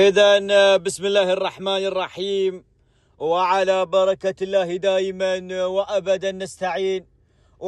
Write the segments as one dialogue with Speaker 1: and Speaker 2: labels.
Speaker 1: إذن بسم الله الرحمن الرحيم، وعلى بركة الله دائما وأبدا نستعين.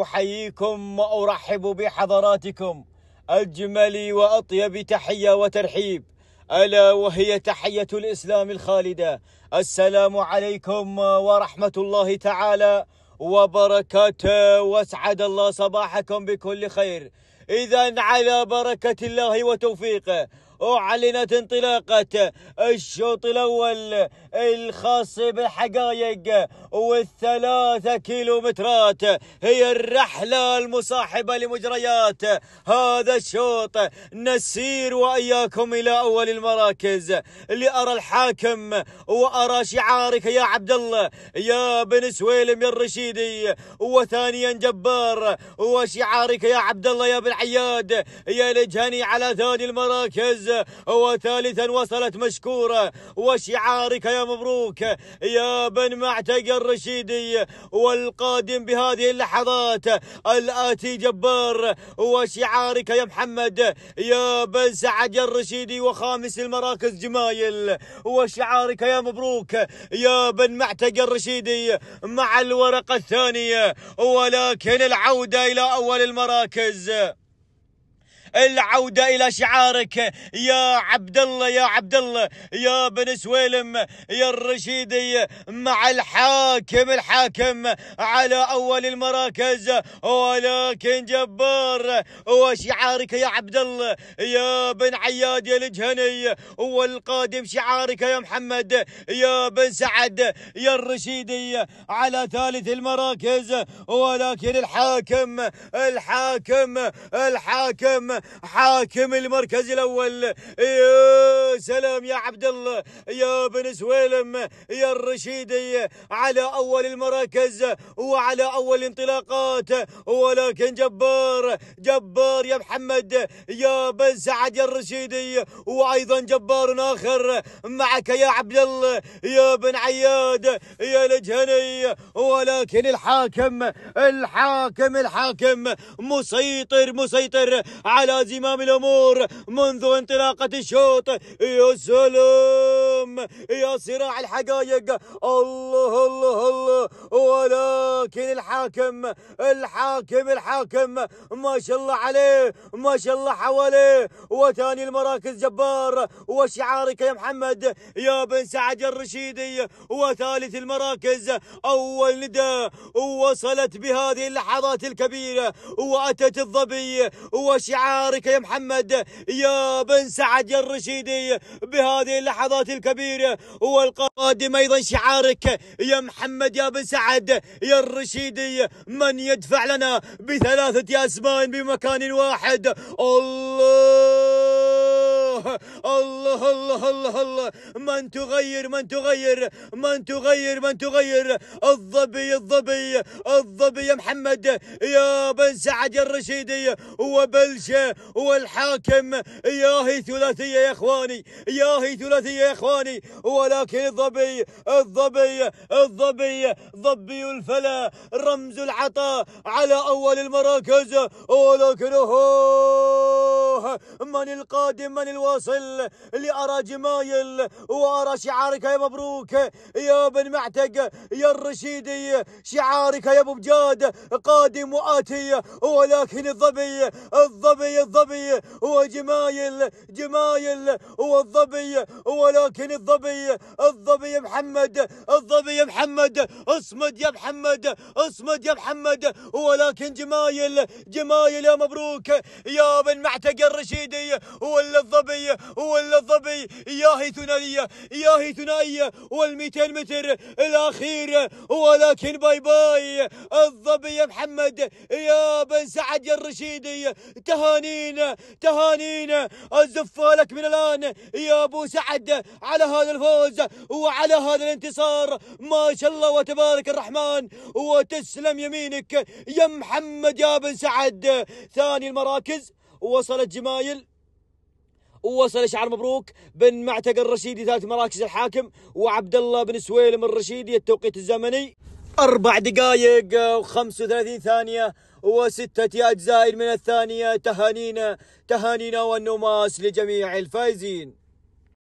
Speaker 1: أحييكم وأرحب بحضراتكم أجمل وأطيب تحية وترحيب، ألا وهي تحية الإسلام الخالدة. السلام عليكم ورحمة الله تعالى وبركاته، واسعد الله صباحكم بكل خير. إذن على بركة الله وتوفيقه أعلنت انطلاقة الشوط الأول الخاص بالحقائق والثلاثة كيلومترات، هي الرحلة المصاحبة لمجريات هذا الشوط. نسير وإياكم إلى أول المراكز لأرى الحاكم وأرى شعارك يا عبد الله يا بن سويلم يا الرشيدي، وثانيا جبار وشعارك يا عبد الله يا بن عياد يا الجهني على ثاني المراكز، وثالثا وصلت مشكورة وشعارك يا مبروك يا بن معتق الرشيدي، والقادم بهذه اللحظات الآتي جبار وشعارك يا محمد يا بن سعد الرشيدي، وخامس المراكز جمايل وشعارك يا مبروك يا بن معتق الرشيدي مع الورقة الثانية. ولكن العودة إلى أول المراكز، العودة إلى شعارك يا عبد الله يا عبد الله يا بن سويلم يا الرشيدي مع الحاكم على أول المراكز، ولكن جبار وشعارك يا عبد الله يا بن عياد يا الجهني، والقادم شعارك يا محمد يا بن سعد يا الرشيدي على ثالث المراكز. ولكن الحاكم حاكم المركز الأول، يا سلام يا عبد الله يا بن سويلم يا الرشيدي على أول المراكز وعلى أول الانطلاقات. ولكن جبار يا محمد يا بن سعد يا الرشيدي، وأيضا جبار آخر معك يا عبد الله يا بن عياد يا الجهني. ولكن الحاكم مسيطر على زمام الأمور منذ انطلاقة الشوط. يا سلام يا صراع الحقائق، الله الله الله. ولكن الحاكم ما شاء الله عليه ما شاء الله حواليه، وثاني المراكز جبار وشعارك يا محمد يا بن سعد الرشيدي، وثالث المراكز أول نداء وصلت بهذه اللحظات الكبيرة وأتت الظبي وشعارك يا محمد يا بن سعد يا الرشيدي بهذه اللحظات الكبيرة. والقادم أيضا شعارك يا محمد يا بن سعد يا الرشيدي، من يدفع لنا بثلاثة أسماء بمكان واحد. الله الله الله الله الله، من تغير الظبي يا محمد يا بن سعد يا الرشيدي وبلشة والحاكم. ياهي ثلاثية يا اخواني، ياهي ثلاثية يا اخواني. ولكن ظبي الفلا رمز العطاء على اول المراكز. ولكن من القادم من الواصل لأرى جمايل وأرى شعارك يا مبروك يا بن معتق يا الرشيدي، شعارك يا ابو بجاد قادم وآتي. ولكن الظبي وجمايل والظبي. ولكن الظبي يا محمد اصمد يا محمد. ولكن جمايل يا مبروك يا بن معتق الرشيدي، ولا الظبي ياهي ثنائية وال200 متر الأخير. ولكن باي الظبي يا محمد يا بن سعد يا الرشيدي، تهانينا أزفها لك من الآن يا أبو سعد على هذا الفوز وعلى هذا الانتصار. ما شاء الله وتبارك الرحمن، وتسلم يمينك يا محمد يا بن سعد. ثاني المراكز وصلت جمايل ووصل شعار مبروك بن معتق الرشيدي، ثالث مراكز الحاكم وعبد الله بن سويلم الرشيدي. التوقيت الزمني 4 دقائق و35 ثانية و6 أجزاء من الثانية. تهانينا والنماس لجميع الفائزين.